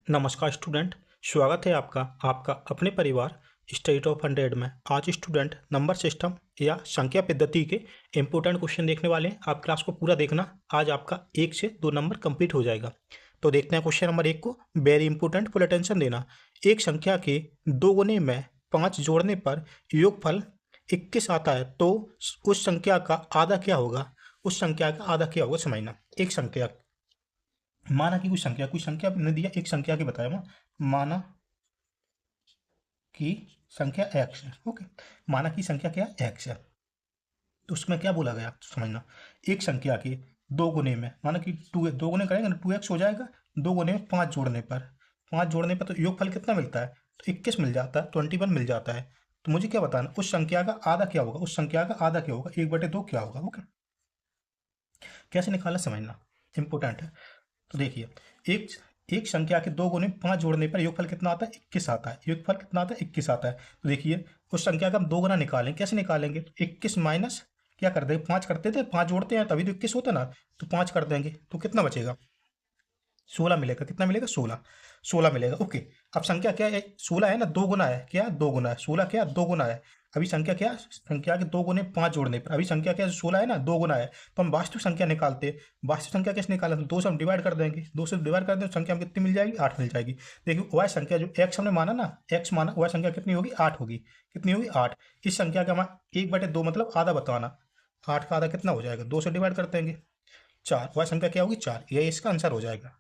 नमस्कार स्टूडेंट। स्वागत है आपका आपका अपने परिवार स्टडी ऑफ 100 में। आज स्टूडेंट नंबर सिस्टम या संख्या पद्धति के इम्पोर्टेंट क्वेश्चन देखने वाले हैं। आप क्लास को पूरा देखना, आज आपका 1 से 2 नंबर कंप्लीट हो जाएगा। तो देखते हैं क्वेश्चन नंबर 1 को। वेरी इंपॉर्टेंट, फुल अटेंशन देना। एक संख्या के 2 गुने में 5 जोड़ने पर योगफल 21 आता है, तो उस संख्या का आधा क्या होगा? उस संख्या का आधा क्या होगा समझना। एक संख्या, माना कि कोई संख्या ने दिया, एक संख्या के बताया वहाँ, माना कि संख्या x है। ओके, माना कि संख्या क्या x है, तो उसमें क्या बोला गया तो समझना। एक संख्या के 2 गुने में, माना कि 2 2 गुने करेंगे ना 2x हो जाएगा। 2 गुने में 5 जोड़ने पर, 5 जोड़ने पर तो योगफल कितना मिलता है? तो 21 मिल जाता है, 21 मिल जाता है। तो मुझे क्या बताना, उस संख्या का आधा क्या होगा? उस संख्या का आधा क्या होगा? 1/2 क्या होगा? ओके, कैसे निकालना समझना, इंपॉर्टेंट है। तो देखिए, एक एक संख्या के 2 गुने 5 जोड़ने पर योगफल कितना आता है? 21 आता है। योगफल कितना आता है? 21 आता है। तो देखिए, उस संख्या का हम 2 गुना निकालें, कैसे निकालेंगे? 21 माइनस क्या कर देंगे? 5 करते थे, 5 जोड़ते हैं तभी तो 21 होता ना, तो 5 कर देंगे तो कितना बचेगा? 16 मिलेगा। कितना मिलेगा? 16। 16 मिलेगा। ओके, अब संख्या क्या है? 16 है ना, 2 गुना है। क्या? 2 गुना है। 16 क्या? 2 गुना है। अभी संख्या क्या? संख्या के 2 गुने 5 जोड़ने पर, अभी संख्या क्या? 16 है ना, 2 गुना है। तो हम वास्तविक संख्या निकालते हैं। वास्तविक संख्या कैसे निकालें? 2 से हम डिवाइड कर देंगे। 2 से डिवाइड कर दें तो संख्या में कितनी मिल जाएगी? 8 मिल जाएगी। देखिए, वह संख्या जो x हमने माना ना, x माना, वह संख्या कितनी होगी? 8 होगी। कितनी होगी? 8। इस संख्या का हमारा 1/2 मतलब आधा बताना। 8 का आधा कितना हो जाएगा? 2 से डिवाइड कर देंगे, 4। वह संख्या क्या होगी? 4। यही इसका आंसर हो जाएगा।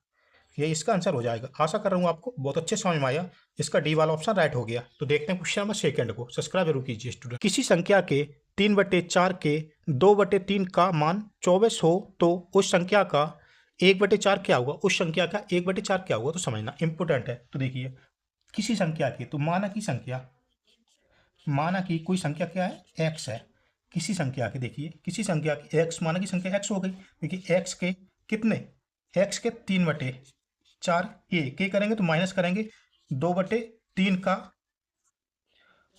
ये इसका आंसर हो जाएगा। आशा कर रहा हूँ आपको बहुत अच्छे समझ में आया। इसका डी वाला ऑप्शन राइट हो गया। तो देखते हैं क्वेश्चन नंबर सेकंड को। सब्सक्राइब जरूर कीजिए स्टूडेंट। किसी संख्या के 3/4 के 2/3 का मान 24 हो, तो उस संख्या का 1/4 क्या होगा? उस संख्या का 1/4 क्या होगा? तो समझना, इंपोर्टेंट है। तो देखिए, किसी संख्या के, तो माना की संख्या, माना कि कोई संख्या क्या है? x है। किसी संख्या के, देखिए किसी संख्या की x, माना की संख्या x हो गई। देखिए x के कितने? x के 3/4 के करेंगे तो माइनस करेंगे, 2/3 का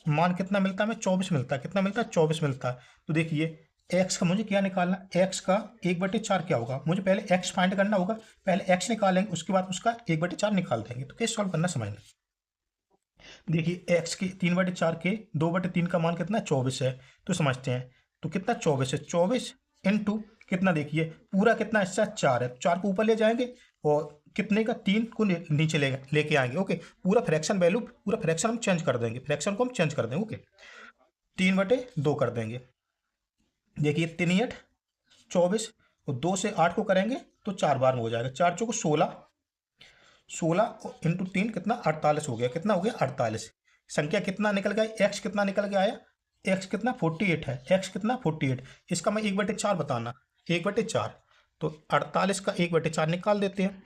मान कितना मिलता है हमें? 24 मिलता है। कितना मिलता है? 24 मिलता है। तो देखिए, x का मुझे क्या निकालना? x का 1/4 क्या होगा? मुझे पहले x फाइंड करना होगा। पहले x निकालेंगे, उसके बाद उसका 1/4 निकाल देंगे। तो कैसे सॉल्व करना समझना। देखिए, x के 3/4 के 2/3 का मान कितना? 24 है। तो समझते हैं, तो कितना? 24 है। 24 इंटू कितना? देखिए, पूरा कितना हिस्सा? 4 है। 4 को ऊपर ले जाएंगे और कितने का? 3 को नीचे लेके आएंगे। ओके, पूरा फ्रैक्शन वैल्यू, पूरा फ्रैक्शन हम चेंज कर देंगे। फ्रैक्शन को हम चेंज कर देंगे। ओके, 3/2 कर देंगे। देखिए, 3 8 24 और 2 से 8 को करेंगे तो 4 बार में हो जाएगा। 4 चौको 16, 16 इंटू 3 कितना? 48 हो गया। कितना हो गया? 48। संख्या कितना निकल गया? x कितना निकल के आया? x कितना? 48 है। x कितना? 48। इसका मैं 1/4 बताना, 1/4। तो 48 का 1/4 निकाल देते हैं।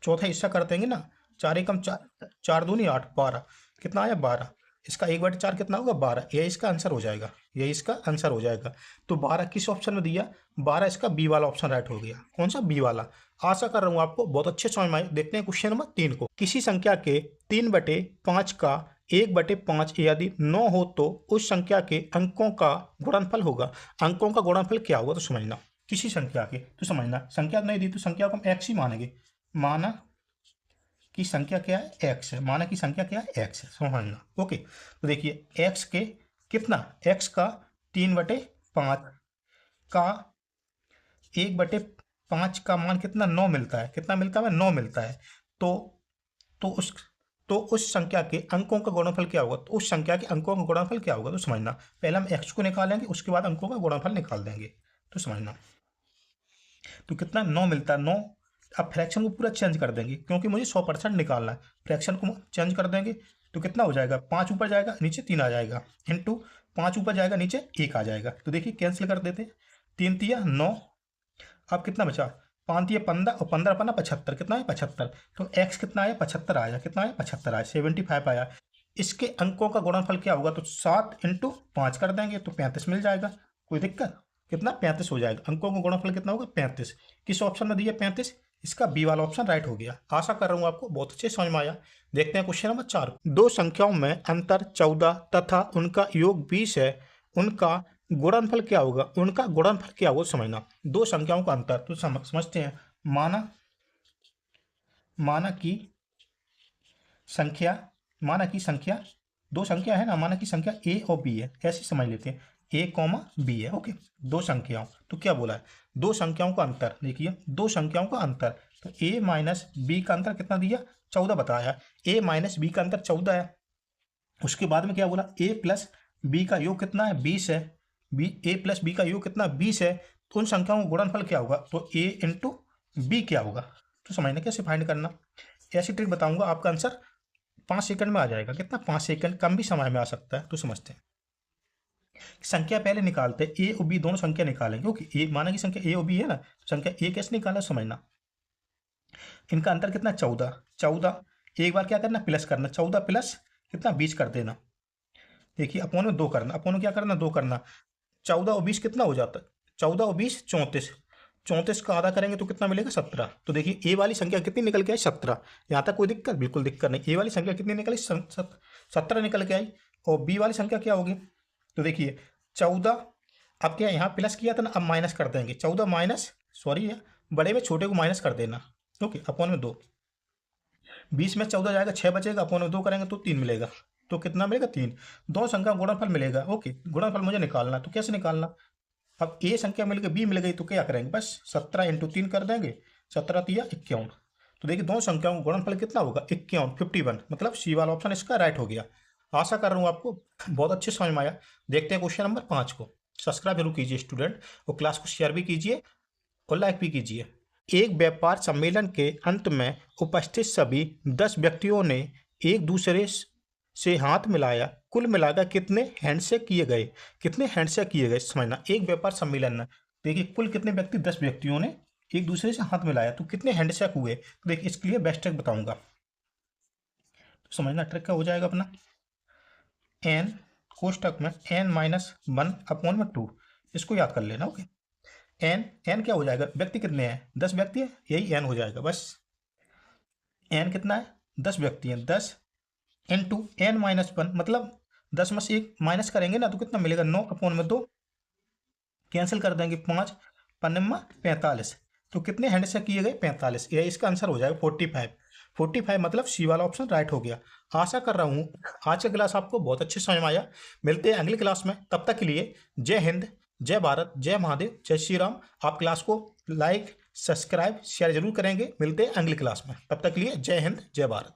चौथा हिस्सा कर देंगे ना, 4 एकम 4, 4 दूनी 8, 12। कितना आया? 12। इसका 1/4 कितना होगा? 12। यही इसका आंसर हो जाएगा। यही इसका आंसर हो जाएगा। तो 12 किस ऑप्शन में दिया? 12 इसका बी वाला ऑप्शन राइट हो गया। कौन सा? बी वाला। आशा कर रहा हूँ आपको बहुत अच्छे समझ में आए। देखते हैं क्वेश्चन नंबर 3 को। किसी संख्या के 3/5 का 1/5 यदि 9 हो, तो उस संख्या के अंकों का गुणनफल होगा। अंकों का गुणनफल क्या होगा? तो समझना, किसी संख्या के, तो समझना संख्या नहीं दी तो संख्या को हम x ही मानेंगे। माना की संख्या क्या है? x है। माना की संख्या क्या है? x है। समझना। ओके, तो देखिए, x के कितना? x का 3/5 का 1/5 का मान कितना? 9 मिलता है। कितना मिलता है? 9 मिलता है। तो तो उस तो उस संख्या के अंकों का गुणनफल क्या होगा? तो उस संख्या के अंकों का गुणनफल क्या होगा? तो समझना, पहले हम x को निकालेंगे, उसके बाद अंकों का गुणनफल निकाल देंगे। तो समझना, तो कितना? 9 मिलता है। 9। अब फ्रैक्शन को पूरा चेंज कर देंगे, क्योंकि मुझे 100% निकालना है। फ्रैक्शन को चेंज कर देंगे तो कितना हो जाएगा? 5 ऊपर जाएगा, नीचे 3 आ जाएगा, इंटू 5 ऊपर जाएगा, नीचे 1 आ जाएगा। तो देखिए, कैंसिल कर देते हैं। 3 तिया 9। अब कितना बचा? 5 तिया 15 और 15 पन्ना 75। कितना है? 75। तो x कितना आया? 75 आया। कितना आया? 75 आया। 75 आया। इसके अंकों का गुणनफल क्या होगा? तो 7 इंटू 5 कर देंगे तो 35 मिल जाएगा। कोई दिक्कत? कितना? 35 हो जाएगा। अंकों का गुणनफल कितना होगा? 35। किस ऑप्शन में दिया? 35। इसका बी वाला ऑप्शन राइट हो गया। आशा कर रहा हूँ आपको बहुत अच्छे समझ में आया। देखते हैं क्वेश्चन नंबर 4। दो संख्याओं में अंतर 14 तथा उनका योग 20 है, उनका गुणनफल क्या होगा? उनका गुणनफल क्या होगा समझना। दो संख्याओं का अंतर, तो समझते हैं। माना कि संख्या, माना की संख्या, दो संख्या है ना, माना की संख्या ए और बी है, ऐसे समझ लेते हैं, ए कॉमा बी है। ओके, दो संख्याओं, तो क्या बोला है, दो संख्याओं का अंतर, देखिए दो संख्याओं का अंतर, तो ए माइनस बी का अंतर कितना दिया, 14 बताया, ए माइनस बी का अंतर 14 है। उसके बाद में क्या बोला, ए प्लस बी का योग कितना है, 20 है, बी ए प्लस बी का योग कितना 20 है, तो उन संख्याओं का गुणनफल क्या होगा, तो ए इंटू बी क्या होगा। तो समझना कैसे फाइंड करना, ऐसी ट्रिक बताऊंगा, आपका आंसर 5 सेकंड में आ जाएगा, कितना 5 सेकंड, कम भी समय में आ सकता है। तो समझते हैं, संख्या पहले निकालते हैं, ए और बी दोनों संख्या निकालेंगे। ओके, ए माना की संख्या ए और बी है ना, संख्या ए कैसे निकाला समझना, इनका अंतर कितना 14, 14 एक बार क्या करना प्लस करना, 14 प्लस कितना 20 कर देना, देखिए अपोन में 2 करना, अपोन में क्या करना 2 करना, 14 और 20 कितना हो जाता है, 14 और 20 34, 34 का आधा करेंगे तो कितना मिलेगा 17। तो देखिए ए वाली संख्या कितनी निकल के आई 17, यहाँ तक कोई दिक्कत, बिल्कुल दिक्कत नहीं, ए वाली संख्या कितनी निकली 17 निकल के आई, और बी वाली संख्या क्या होगी, तो देखिए 14, अब क्या यहाँ प्लस किया था ना, अब माइनस कर देंगे, 14 माइनस, सॉरी बड़े में छोटे को माइनस कर देना। ओके, अपोन में 2, 20 में 14 जाएगा, 6 बचेगा, अपोन में 2 करेंगे तो 3 मिलेगा, तो कितना मिलेगा 3, दो संख्या का गुणनफल मिलेगा। ओके, गुणनफल मुझे निकालना, तो कैसे निकालना, अब ए संख्या मिल गई, बी मिल गई, तो क्या करेंगे बस 17 इंटू 3 कर देंगे, 17 तिया 51, तो देखिए दोनों संख्याओं का गुणनफल कितना होगा 51, 51, मतलब सी वाला ऑप्शन इसका राइट हो गया। आशा कर रहा हूँ आपको बहुत अच्छे समझ में आया। देखते हैं क्वेश्चन नंबर 5 को, सब्सक्राइब जरूर कीजिए स्टूडेंट, और क्लास को शेयर भी कीजिए और लाइक भी कीजिए। एक व्यापार सम्मेलन के अंत में उपस्थित सभी 10 व्यक्तियों ने एक दूसरे से हाथ मिलाया, कुल मिलाकर कितने हैंडशेक किए गए, कितने हैंडशेक किए गए समझना, एक व्यापार सम्मेलन में देखिए कुल कितने व्यक्ति 10 व्यक्तियों ने एक दूसरे से हाथ मिलाया, तो कितने हैंडशेक हुए, तो देखिए इसके लिए बेस्ट ट्रिक बताऊंगा, तो समझना ट्रिक क्या हो जाएगा अपना, एन कोष्टक में एन माइनस 1 अपॉन में 2, इसको याद कर लेना। ओके, एन एन क्या हो जाएगा, व्यक्ति कितने हैं 10 व्यक्ति है, यही एन हो जाएगा बस, एन कितना है 10 व्यक्ति हैं, 10 इंटू एन माइनस 1, मतलब 10 में से 1 माइनस करेंगे ना तो कितना मिलेगा 9 अपॉन में 2, कैंसिल कर देंगे 5 5 45, तो कितने हैंड से किए गए 45, ये इसका आंसर हो जाएगा 45, 45 मतलब सी वाला ऑप्शन राइट हो गया। आशा कर रहा हूँ आज का क्लास आपको बहुत अच्छे समझ में आया, मिलते हैं अगली क्लास में, तब तक के लिए जय हिंद, जय भारत, जय महादेव, जय श्री राम। आप क्लास को लाइक सब्सक्राइब शेयर जरूर करेंगे, मिलते हैं अगली क्लास में, तब तक के लिए जय हिंद, जय भारत।